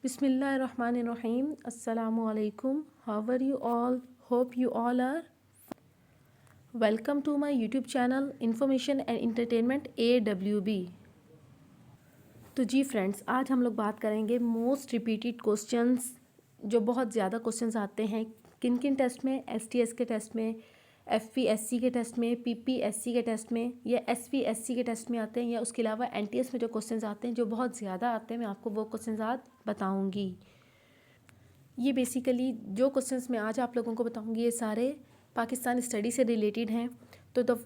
Bismillahirrahmanirrahim. Assalamu alaikum. How are you all? Hope you all are. Welcome to my YouTube channel Information and Entertainment AWB. तो जी friends, आज हम लोग बात करेंगे most repeated questions जो बहुत ज़्यादा क्वेश्चंस आते हैं किन किन टेस्ट में, STS के टेस्ट में, FPSC के टेस्ट में, PPSC के टेस्ट में या SPSC के टेस्ट में आते हैं, या उसके अलावा NTS में जो क्वेश्चंस आते हैं जो बहुत ज़्यादा आते हैं, मैं आपको वो क्वेश्चंस आज बताऊँगी। ये बेसिकली जो क्वेश्चंस मैं आज आप लोगों को बताऊंगी ये सारे पाकिस्तान स्टडी से रिलेटेड हैं। तो the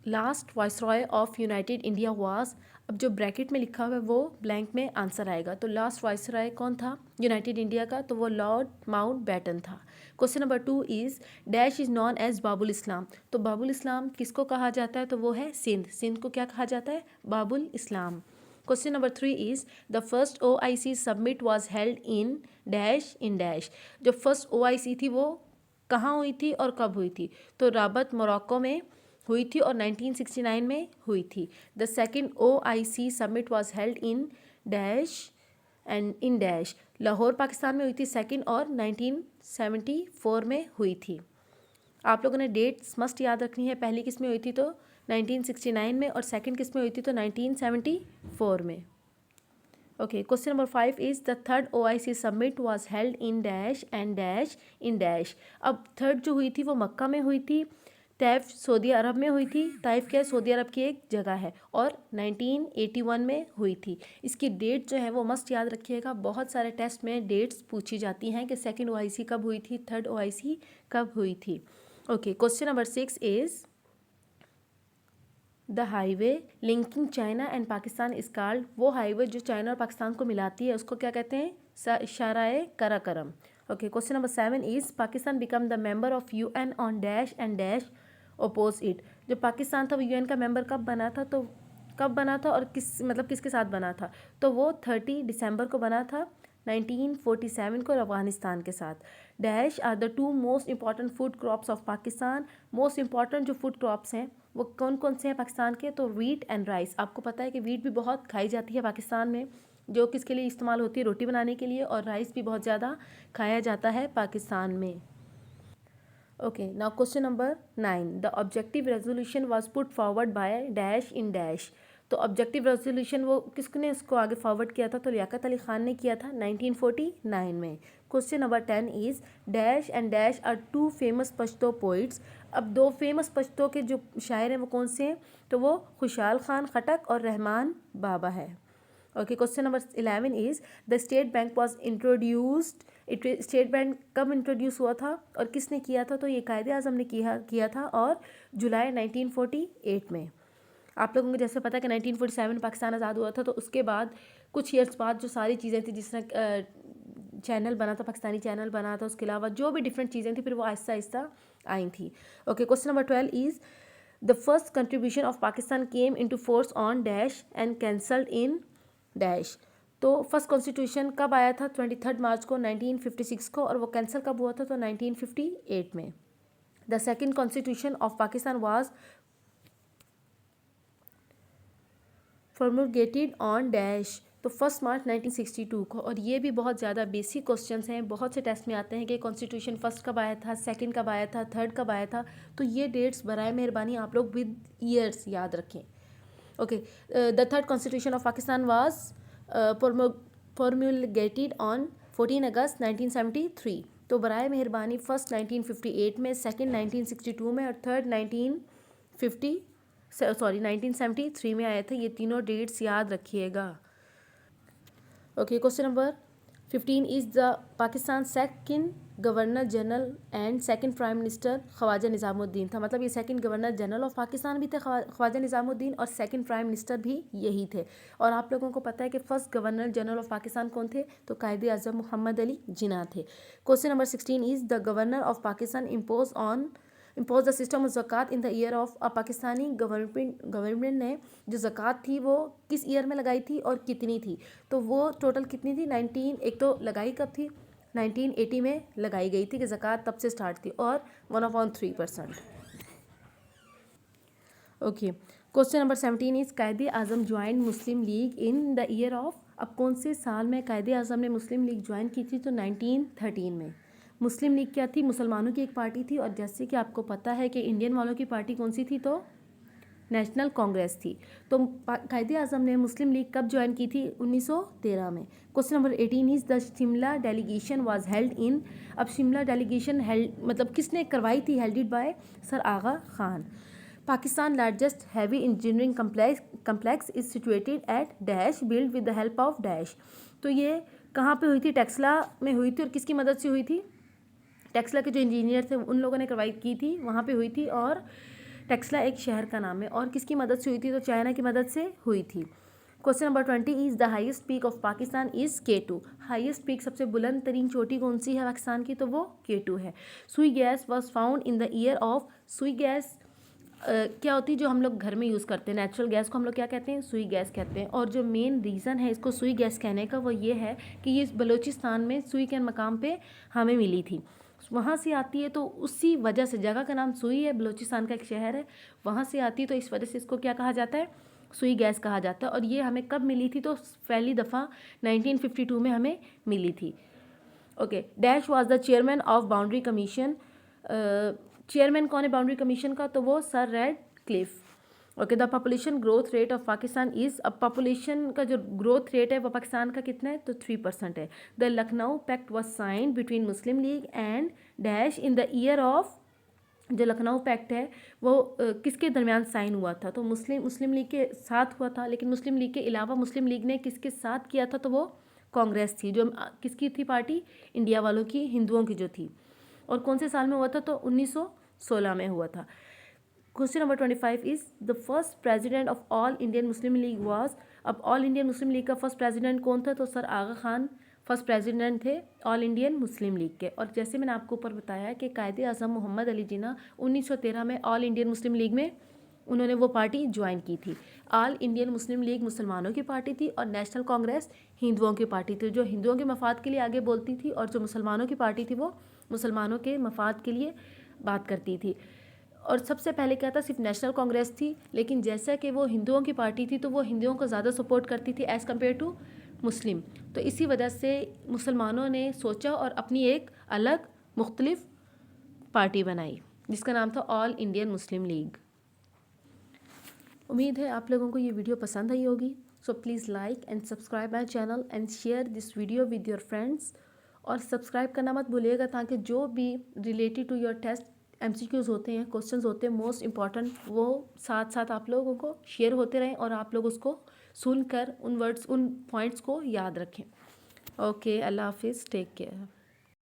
last viceroy of United India was, अब जो ब्रैकेट में लिखा हुआ है वो ब्लैंक में आंसर आएगा। तो लास्ट वाइसरॉय कौन था यूनाइटेड इंडिया का? तो वो लॉर्ड माउंट बैटन था। Question number 2 is dash is known as Babul Islam. तो बाबुल इस्लाम किसको कहा जाता है? तो वो है सिंध। सिंध को क्या कहा जाता है? बाबुल इस्लाम। Question number 3 is the first OIC summit was held in dash in dash। जो फर्स्ट OIC थी वो कहाँ हुई थी और कब हुई थी? तो राबत मोरक्को में हुई थी और 1969 में हुई थी। The second OIC summit was held in dash and in dash, Lahore Pakistan में हुई थी सेकेंड और 1974 में हुई थी। आप लोगों ने डेट्स मस्ट याद रखनी है। पहली किस में हुई थी? तो 1969 में, और सेकंड किस में हुई थी? तो 1974 में। Okay, question number 5 is the third OIC summit was held in dash and dash in dash. अब थर्ड जो हुई थी वो मक्का में हुई थी, तैफ सऊदी अरब में हुई थी। तैफ क्या है? सऊदी अरब की एक जगह है, और 1981 में हुई थी। इसकी डेट जो है वो मस्ट याद रखिएगा। बहुत सारे टेस्ट में डेट्स पूछी जाती हैं कि सेकंड OIC कब हुई थी, थर्ड OIC कब हुई थी। Okay, question number 6 is the highway linking China and Pakistan is called. वो हाईवे जो चाइना और पाकिस्तान को मिलाती है उसको क्या कहते हैं? Shahrah Karakoram. Okay, question number 7 is Pakistan become the member of UN on dash and dash oppose it. जो पाकिस्तान था वो UN का मेंबर कब बना था? तो कब बना था और किसके साथ बना था? तो वो 30 दिसंबर को बना था 1947 को अफगानिस्तान के साथ। Dash are the two most important food crops of Pakistan. Most important जो फूड क्रॉप्स हैं वो कौन कौन से हैं पाकिस्तान के? तो वीट एंड राइस। आपको पता है कि वीट भी बहुत खाई जाती है पाकिस्तान में, जो किसके लिए इस्तेमाल होती है? रोटी बनाने के लिए। और राइस भी बहुत ज़्यादा खाया जाता है पाकिस्तान में। Okay, now question number 9, the objective resolution was put forward by dash in dash. तो ऑब्जेक्टिव रेजोल्यूशन वो किसने उसको आगे फॉरवर्ड किया था? तो लियाकत अली खान ने किया था 1949 में। Question number 10 is dash and dash are two famous Pashto poets. अब दो फेमस पश्तो के जो शायर हैं वो कौन से हैं? तो वो खुशहाल खान खटक और रहमान बाबा है। Okay, question number 11 is the state bank was introduced. State bank कब इंट्रोड्यूस हुआ था और किसने किया था? तो ये कायदे आज़म ने किया था, और जुलाई 1948 में। आप लोगों को जैसे पता है कि 1947 में पाकिस्तान आज़ाद हुआ था, तो उसके बाद कुछ ईयर्स बाद जो सारी चीज़ें थी, जिस तरह चैनल बना था, पाकिस्तानी चैनल बना था, उसके अलावा जो भी डिफरेंट चीज़ें थी फिर वो आहिस्ता आहिस्ता आई थी। Okay, question number 12 is the first contribution of Pakistan came into force on dash and cancelled in dash. तो फर्स्ट कॉन्स्टिट्यूशन कब आया था? 23 मार्च को 1956 को, और वो कैंसिल कब हुआ था? तो 1958 में। The second constitution of Pakistan was formulated on dash. तो 1 मार्च 1962 को। और ये भी बहुत ज़्यादा बेसिक क्वेश्चंस हैं, बहुत से टेस्ट में आते हैं कि कॉन्स्टिट्यूशन फर्स्ट कब आया था, सेकंड कब आया था, थर्ड कब आया था। तो ये डेट्स बराए मेहरबानी आप लोग विद ईयर्स याद रखें। Okay, the third constitution of Pakistan was formulated on 14 अगस्त 1973। तो बराए मेहरबानी फर्स्ट 1958 में, सेकंड 1962 में, और थर्ड 1973 में आया था। ये तीनों डेट्स याद रखिएगा। Okay, question number 15 is the Pakistan second governor general and second prime minister Khawaja Nazimuddin था। मतलब ये second governor general of Pakistan भी थे ख्वाजा निज़ामुद्दीन, और सेकंड प्राइम मिनिस्टर भी यही थे। और आप लोगों को पता है कि first governor general of Pakistan कौन थे? तो कायदे आज़म मोहम्मद अली जिन्ना थे। Question number 16 is the governor of Pakistan impose the system of ज़कात in the year of. Pakistani government ने जो ज़कात थी वो किस ईयर में लगाई थी और कितनी थी? तो वो टोटल कितनी थी? 19, एक तो लगाई कब थी? 1980 में लगाई गई थी कि ज़कात तब से स्टार्ट थी, और 1/3%। Okay, question number 17 is Quaid Azam join Muslim League in the year of. अब कौन से साल में कायदे आज़म ने मुस्लिम लीग ज्वाइन की थी? तो 1913 में। मुस्लिम लीग क्या थी? मुसलमानों की एक पार्टी थी, और जैसे कि आपको पता है कि इंडियन वालों की पार्टी कौन सी थी? तो नेशनल कांग्रेस थी। तो कायदे आज़म ने मुस्लिम लीग कब ज्वाइन की थी? 1913 में। Question number 18 is the Shimla delegation was held in. अब शिमला डेलीगेशन हेल्ड मतलब किसने करवाई थी? Headed by sir Aga Khan. Pakistan largest heavy engineering complex is situated at dash build with the help of dash. तो ये कहाँ पे हुई थी? टेक्सला में हुई थी। और किसकी मदद से हुई थी? टेक्सला के जो इंजीनियर थे उन लोगों ने करवाई की थी, वहाँ पे हुई थी। और टेक्सला एक शहर का नाम है। और किसकी मदद से हुई थी? तो चाइना की मदद से हुई थी। Question number 20 is the highest peak of Pakistan is K2। Highest peak सबसे बुलंद तरीन चोटी कौन सी है पाकिस्तान की? तो वो K2 है। सुई gas was found in the year of. सुई गैस क्या होती है? जो हम लोग घर में यूज़ करते हैं नेचुरल गैस को हम लोग क्या कहते हैं? सुई गैस कहते हैं। और जो मेन रीज़न है इसको सुई गैस कहने का वो ये है कि ये बलूचिस्तान में सुई के मकाम पे हमें मिली थी, वहाँ से आती है। तो उसी वजह से जगह का नाम सुई है, बलूचिस्तान का एक शहर है, वहाँ से आती है। तो इस वजह से इसको क्या कहा जाता है? सुई गैस कहा जाता है। और ये हमें कब मिली थी? तो पहली दफ़ा 1952 में हमें मिली थी। Okay, dash was the chairman of boundary commission. Chairman कौन है बाउंड्री कमीशन का? तो वो sir red Cliff. Okay, the population growth rate of Pakistan is. अब पॉपुलेशन का जो ग्रोथ रेट है वो पाकिस्तान का कितना है? तो 3% है। The Lucknow pact was signed between Muslim League and dash in the year of. जो लखनऊ पैक्ट है वो किसके दरमियान साइन हुआ था? तो मुस्लिम लीग के साथ हुआ था। लेकिन मुस्लिम लीग के अलावा मुस्लिम लीग ने किसके साथ किया था? तो वो कांग्रेस थी। जो किसकी थी पार्टी? इंडिया वालों की, हिंदुओं की जो थी। और कौन से साल में हुआ था? तो 1916 में हुआ था। Question number 25 is the first president of all Indian Muslim league was. अब ऑल इंडियन मुस्लिम लीग का फर्स्ट प्रेसिडेंट कौन था? तो sir Aga Khan first president थे ऑल इंडियन मुस्लिम लीग के। और जैसे मैंने आपको ऊपर बताया कि कायदे आज़म मोहम्मद अली जिन्ना 1913 में ऑल इंडियन मुस्लिम लीग में उन्होंने वो पार्टी ज्वाइन की थी। ऑल इंडियन मुस्लिम लीग मुसलमानों की पार्टी थी और नेशनल कांग्रेस हिंदुओं की पार्टी थी, जो हिंदुओं के मफाद के लिए आगे बोलती थी। और जो मुसलमानों की पार्टी थी वो मुसलमानों के मफाद के लिए बात करती थी। और सबसे पहले क्या था? सिर्फ नेशनल कांग्रेस थी। लेकिन जैसा कि वो हिंदुओं की पार्टी थी तो वो हिंदुओं को ज़्यादा सपोर्ट करती थी एज़ कम्पेयर टू मुस्लिम। तो इसी वजह से मुसलमानों ने सोचा और अपनी एक अलग मुख्तलिफ पार्टी बनाई जिसका नाम था ऑल इंडियन मुस्लिम लीग। उम्मीद है आप लोगों को ये वीडियो पसंद आई होगी। So please like and subscribe my channel and share this video with your friends. और सब्सक्राइब करना मत भूलिएगा ताकि जो भी related to your test MCQs होते हैं, क्वेश्चंस होते हैं मोस्ट इंपॉर्टेंट, वो साथ साथ आप लोगों को शेयर होते रहें और आप लोग उसको सुनकर उन वर्ड्स उन पॉइंट्स को याद रखें। ओके, अल्लाह हाफिज़, टेक केयर।